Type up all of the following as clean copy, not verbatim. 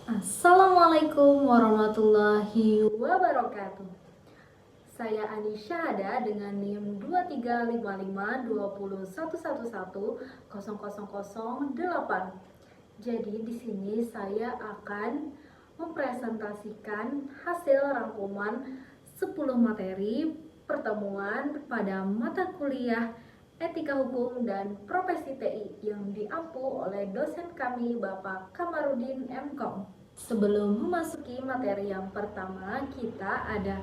Assalamualaikum warahmatullahi wabarakatuh. Saya Anis Syahada dengan NIM 23552011110008. Jadi di sini saya akan mempresentasikan hasil rangkuman 10 materi pertemuan pada mata kuliah Etika Hukum dan Profesi TI yang diampu oleh dosen kami Bapak Kamarudin MKom. Sebelum memasuki materi yang pertama, kita ada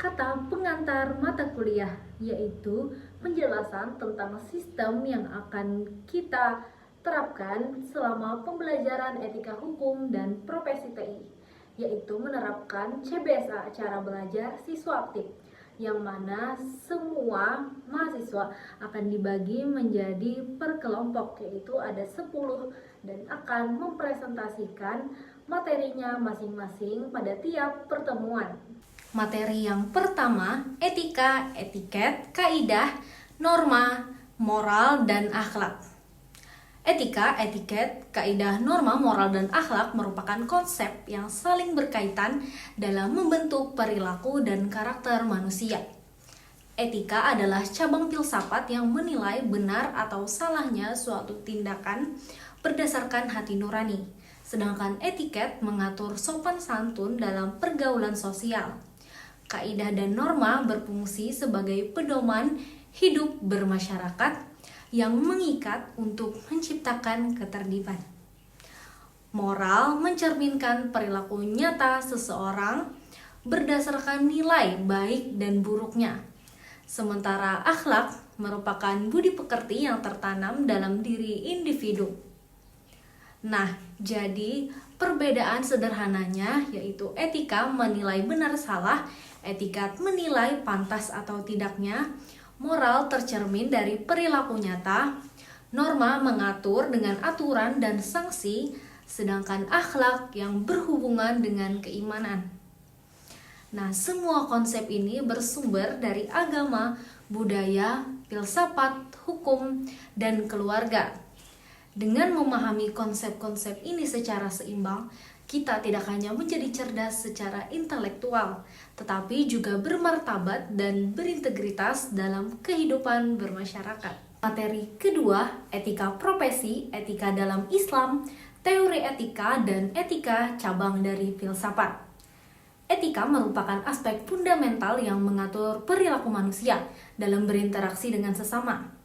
kata pengantar mata kuliah, yaitu penjelasan tentang sistem yang akan kita terapkan selama pembelajaran etika hukum dan profesi TI, yaitu menerapkan CBSA, cara belajar siswa aktif, yang mana semua mahasiswa akan dibagi menjadi per kelompok, yaitu ada 10, dan akan mempresentasikan materinya masing-masing pada tiap pertemuan. Materi yang pertama, etika, etiket, kaidah, norma, moral, dan akhlak. Etika, etiket, kaidah, norma, moral, dan akhlak merupakan konsep yang saling berkaitan dalam membentuk perilaku dan karakter manusia. Etika adalah cabang filsafat yang menilai benar atau salahnya suatu tindakan berdasarkan hati nurani, sedangkan etiket mengatur sopan santun dalam pergaulan sosial. Kaidah dan norma berfungsi sebagai pedoman hidup bermasyarakat yang mengikat untuk menciptakan ketertiban. Moral mencerminkan perilaku nyata seseorang berdasarkan nilai baik dan buruknya. Sementara akhlak merupakan budi pekerti yang tertanam dalam diri individu. Nah, jadi perbedaan sederhananya yaitu etika menilai benar salah, etikat menilai pantas atau tidaknya, moral tercermin dari perilaku nyata, norma mengatur dengan aturan dan sanksi, sedangkan akhlak yang berhubungan dengan keimanan. Nah, semua konsep ini bersumber dari agama, budaya, filsafat, hukum, dan keluarga. Dengan memahami konsep-konsep ini secara seimbang, kita tidak hanya menjadi cerdas secara intelektual, tetapi juga bermartabat dan berintegritas dalam kehidupan bermasyarakat. Materi kedua, etika profesi, etika dalam Islam, teori etika, dan etika cabang dari filsafat. Etika merupakan aspek fundamental yang mengatur perilaku manusia dalam berinteraksi dengan sesama.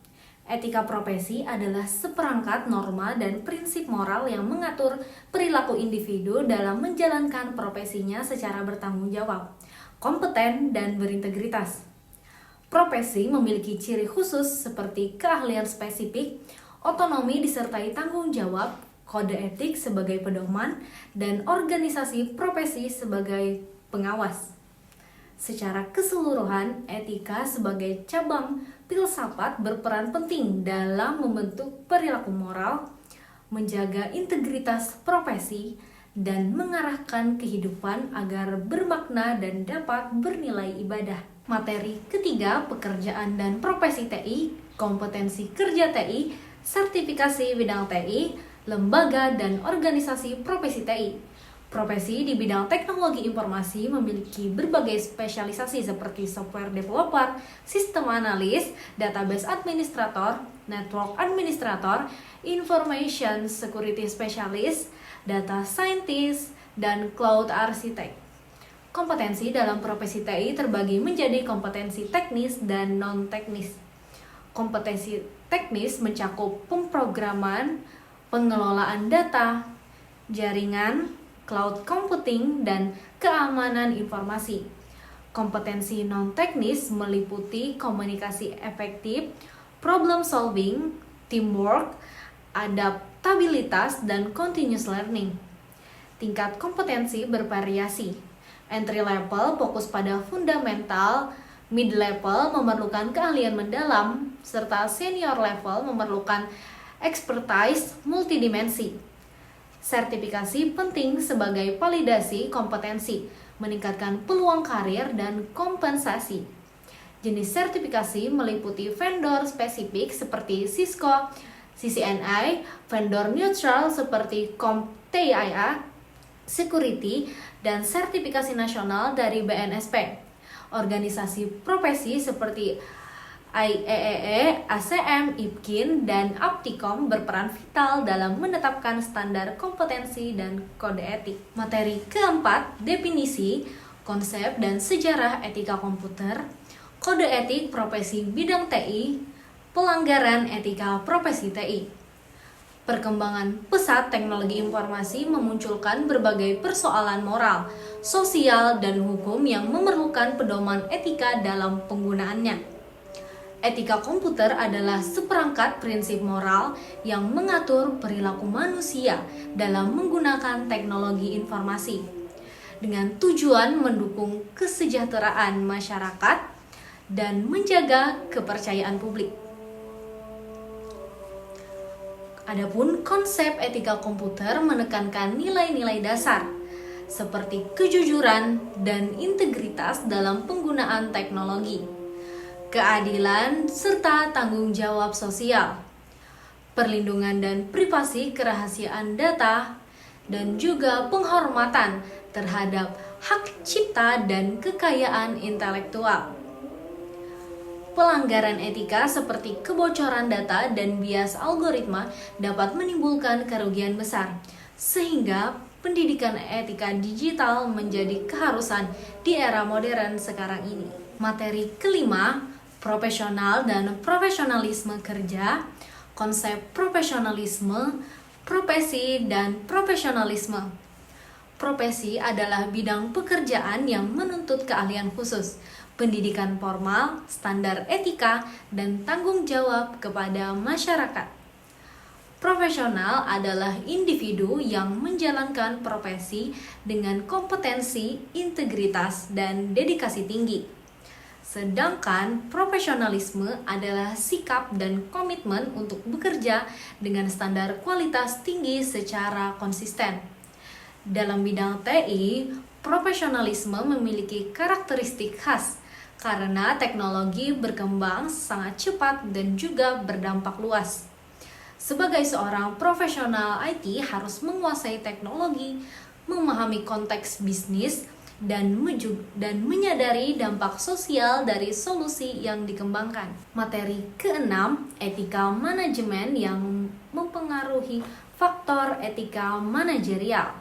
Etika profesi adalah seperangkat norma dan prinsip moral yang mengatur perilaku individu dalam menjalankan profesinya secara bertanggung jawab, kompeten, dan berintegritas. Profesi memiliki ciri khusus seperti keahlian spesifik, otonomi disertai tanggung jawab, kode etik sebagai pedoman, dan organisasi profesi sebagai pengawas. Secara keseluruhan, etika sebagai cabang filsafat berperan penting dalam membentuk perilaku moral, menjaga integritas profesi, dan mengarahkan kehidupan agar bermakna dan dapat bernilai ibadah. Materi ketiga, pekerjaan dan profesi TI, kompetensi kerja TI, sertifikasi bidang TI, lembaga dan organisasi profesi TI. Profesi di bidang teknologi informasi memiliki berbagai spesialisasi seperti software developer, sistem analis, database administrator, network administrator, information security specialist, data scientist, dan cloud architect. Kompetensi dalam profesi TI terbagi menjadi kompetensi teknis dan non-teknis. Kompetensi teknis mencakup pemrograman, pengelolaan data, jaringan, cloud computing, dan keamanan informasi. Kompetensi non-teknis meliputi komunikasi efektif, problem solving, teamwork, adaptabilitas, dan continuous learning. Tingkat kompetensi bervariasi. Entry level fokus pada fundamental, mid level memerlukan keahlian mendalam, serta senior level memerlukan expertise multidimensi. Sertifikasi penting sebagai validasi kompetensi, meningkatkan peluang karir dan kompensasi. Jenis sertifikasi meliputi vendor spesifik seperti Cisco, CCNA, vendor neutral seperti CompTIA, security, dan sertifikasi nasional dari BNSP. Organisasi profesi seperti IEEE, ACM, IPKIN, dan Aptikom berperan vital dalam menetapkan standar kompetensi dan kode etik. Materi keempat, definisi, konsep, dan sejarah etika komputer, kode etik profesi bidang TI, pelanggaran etika profesi TI. Perkembangan pesat teknologi informasi memunculkan berbagai persoalan moral, sosial, dan hukum yang memerlukan pedoman etika dalam penggunaannya. Etika komputer adalah seperangkat prinsip moral yang mengatur perilaku manusia dalam menggunakan teknologi informasi dengan tujuan mendukung kesejahteraan masyarakat dan menjaga kepercayaan publik. Adapun konsep etika komputer menekankan nilai-nilai dasar seperti kejujuran dan integritas dalam penggunaan teknologi, keadilan, serta tanggung jawab sosial, perlindungan dan privasi kerahasiaan data, dan juga penghormatan terhadap hak cipta dan kekayaan intelektual. Pelanggaran etika seperti kebocoran data dan bias algoritma dapat menimbulkan kerugian besar, sehingga pendidikan etika digital menjadi keharusan di era modern sekarang ini. Materi kelima, profesional dan profesionalisme kerja, konsep profesionalisme, profesi, dan profesionalisme. Profesi adalah bidang pekerjaan yang menuntut keahlian khusus, pendidikan formal, standar etika, dan tanggung jawab kepada masyarakat. Profesional adalah individu yang menjalankan profesi dengan kompetensi, integritas, dan dedikasi tinggi. Sedangkan profesionalisme adalah sikap dan komitmen untuk bekerja dengan standar kualitas tinggi secara konsisten. Dalam bidang TI, profesionalisme memiliki karakteristik khas karena teknologi berkembang sangat cepat dan juga berdampak luas. Sebagai seorang profesional IT harus menguasai teknologi, memahami konteks bisnis, dan menyadari dampak sosial dari solusi yang dikembangkan. Materi keenam, etika manajemen yang mempengaruhi faktor etika manajerial.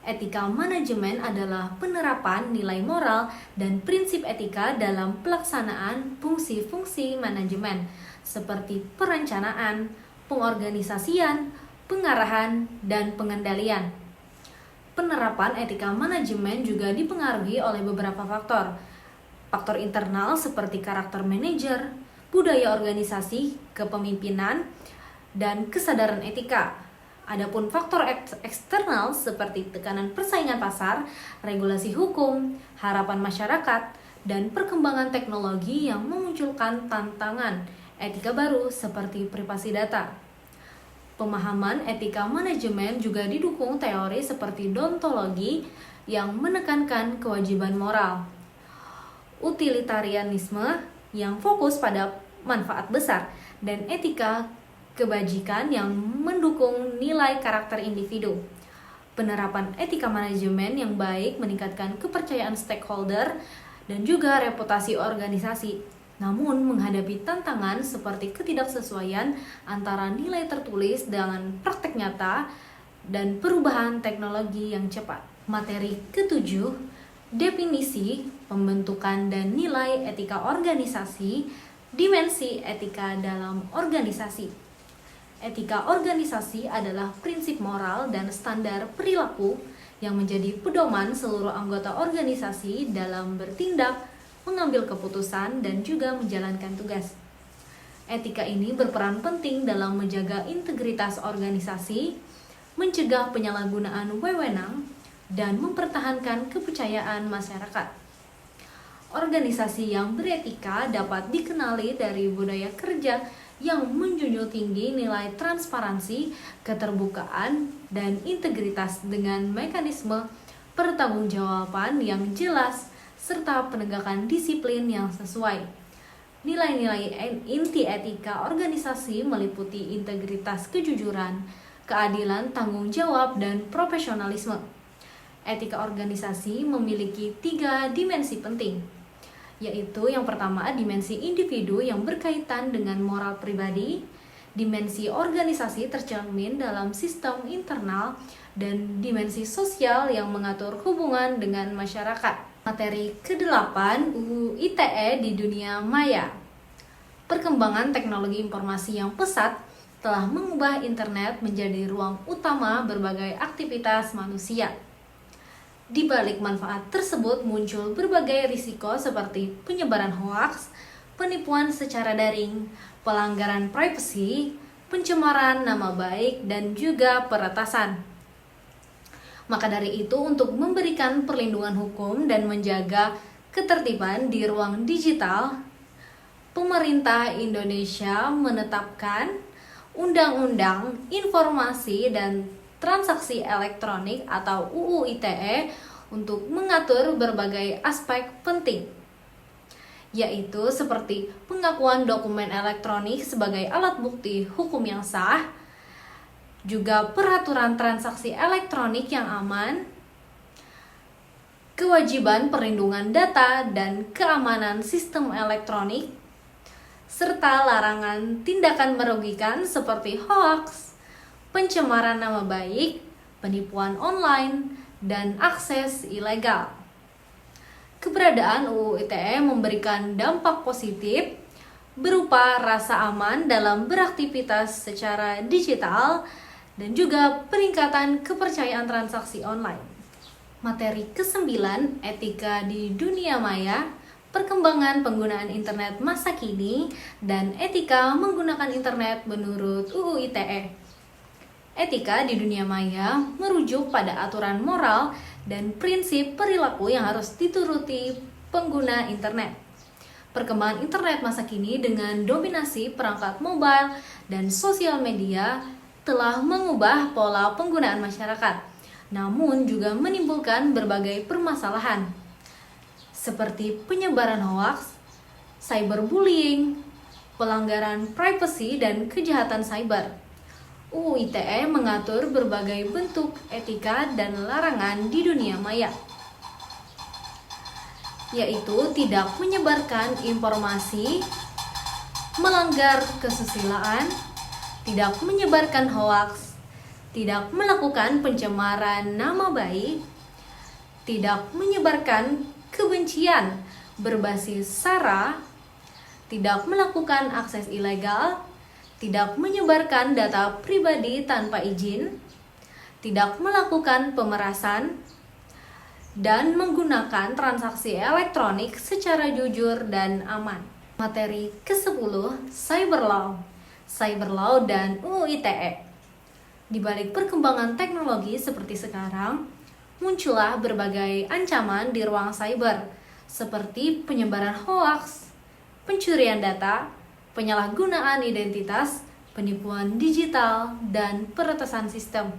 Etika manajemen adalah penerapan nilai moral dan prinsip etika dalam pelaksanaan fungsi-fungsi manajemen seperti perencanaan, pengorganisasian, pengarahan, dan pengendalian. Penerapan etika manajemen juga dipengaruhi oleh beberapa faktor. Faktor internal seperti karakter manajer, budaya organisasi, kepemimpinan, dan kesadaran etika. Adapun faktor eksternal seperti tekanan persaingan pasar, regulasi hukum, harapan masyarakat, dan perkembangan teknologi yang memunculkan tantangan etika baru seperti privasi data. Pemahaman etika manajemen juga didukung teori seperti deontologi yang menekankan kewajiban moral, utilitarianisme yang fokus pada manfaat besar, dan etika kebajikan yang mendukung nilai karakter individu. Penerapan etika manajemen yang baik meningkatkan kepercayaan stakeholder dan juga reputasi organisasi. Namun, menghadapi tantangan seperti ketidaksesuaian antara nilai tertulis dengan praktek nyata dan perubahan teknologi yang cepat. Materi ketujuh, definisi, pembentukan, dan nilai etika organisasi, dimensi etika dalam organisasi. Etika organisasi adalah prinsip moral dan standar perilaku yang menjadi pedoman seluruh anggota organisasi dalam bertindak, mengambil keputusan, dan juga menjalankan tugas. Etika ini berperan penting dalam menjaga integritas organisasi, mencegah penyalahgunaan wewenang, dan mempertahankan kepercayaan masyarakat. Organisasi yang beretika dapat dikenali dari budaya kerja yang menjunjung tinggi nilai transparansi, keterbukaan, dan integritas dengan mekanisme pertanggungjawaban yang jelas serta penegakan disiplin yang sesuai. Nilai-nilai inti etika organisasi meliputi integritas, kejujuran, keadilan, tanggung jawab, dan profesionalisme. Etika organisasi memiliki 3 dimensi penting, yaitu yang pertama dimensi individu yang berkaitan dengan moral pribadi, dimensi organisasi tercermin dalam sistem internal, dan dimensi sosial yang mengatur hubungan dengan masyarakat. Materi ke-8 UU ITE di dunia maya. Perkembangan teknologi informasi yang pesat telah mengubah internet menjadi ruang utama berbagai aktivitas manusia. Di balik manfaat tersebut muncul berbagai risiko seperti penyebaran hoaks, penipuan secara daring, pelanggaran privasi, pencemaran nama baik, dan juga peretasan. Maka dari itu, untuk memberikan perlindungan hukum dan menjaga ketertiban di ruang digital, pemerintah Indonesia menetapkan Undang-Undang Informasi dan Transaksi Elektronik atau UU ITE untuk mengatur berbagai aspek penting, yaitu seperti pengakuan dokumen elektronik sebagai alat bukti hukum yang sah, juga peraturan transaksi elektronik yang aman, kewajiban perlindungan data dan keamanan sistem elektronik, serta larangan tindakan merugikan seperti hoaks, pencemaran nama baik, penipuan online, dan akses ilegal. Keberadaan UU ITE memberikan dampak positif berupa rasa aman dalam beraktivitas secara digital dan juga peningkatan kepercayaan transaksi online. Materi ke-9, etika di dunia maya, perkembangan penggunaan internet masa kini, dan etika menggunakan internet menurut UU ITE. Etika di dunia maya merujuk pada aturan moral dan prinsip perilaku yang harus dituruti pengguna internet. Perkembangan internet masa kini dengan dominasi perangkat mobile dan sosial media telah mengubah pola penggunaan masyarakat, namun juga menimbulkan berbagai permasalahan seperti penyebaran hoaks, cyberbullying, pelanggaran privasi, dan kejahatan cyber. UU ITE mengatur berbagai bentuk etika dan larangan di dunia maya, yaitu tidak menyebarkan informasi, melanggar kesusilaan, tidak menyebarkan hoaks, tidak melakukan pencemaran nama baik, tidak menyebarkan kebencian berbasis SARA, tidak melakukan akses ilegal, tidak menyebarkan data pribadi tanpa izin, tidak melakukan pemerasan, dan menggunakan transaksi elektronik secara jujur dan aman. Materi ke-10, Cyber Law dan UU ITE. Di balik perkembangan teknologi seperti sekarang, muncullah berbagai ancaman di ruang cyber, seperti penyebaran hoaks, pencurian data, penyalahgunaan identitas, penipuan digital, dan peretasan sistem.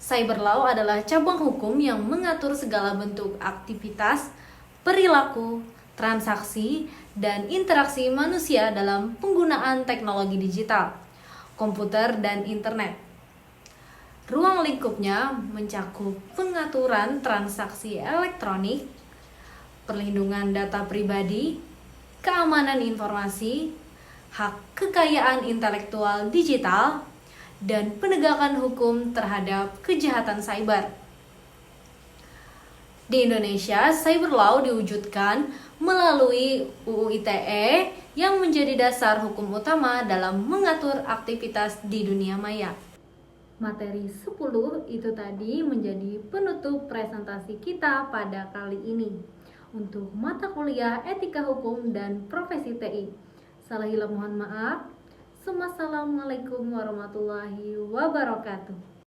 Cyber law adalah cabang hukum yang mengatur segala bentuk aktivitas, perilaku, transaksi, dan interaksi manusia dalam penggunaan teknologi digital, komputer, dan internet. Ruang lingkupnya mencakup pengaturan transaksi elektronik, perlindungan data pribadi, keamanan informasi, hak kekayaan intelektual digital, dan penegakan hukum terhadap kejahatan cyber. Di Indonesia, cyber law diwujudkan melalui UU ITE yang menjadi dasar hukum utama dalam mengatur aktivitas di dunia maya. Materi 10 itu tadi menjadi penutup presentasi kita pada kali ini untuk mata kuliah Etika Hukum dan Profesi TI. Salah hilaf mohon maaf. Wassalamualaikum warahmatullahi wabarakatuh.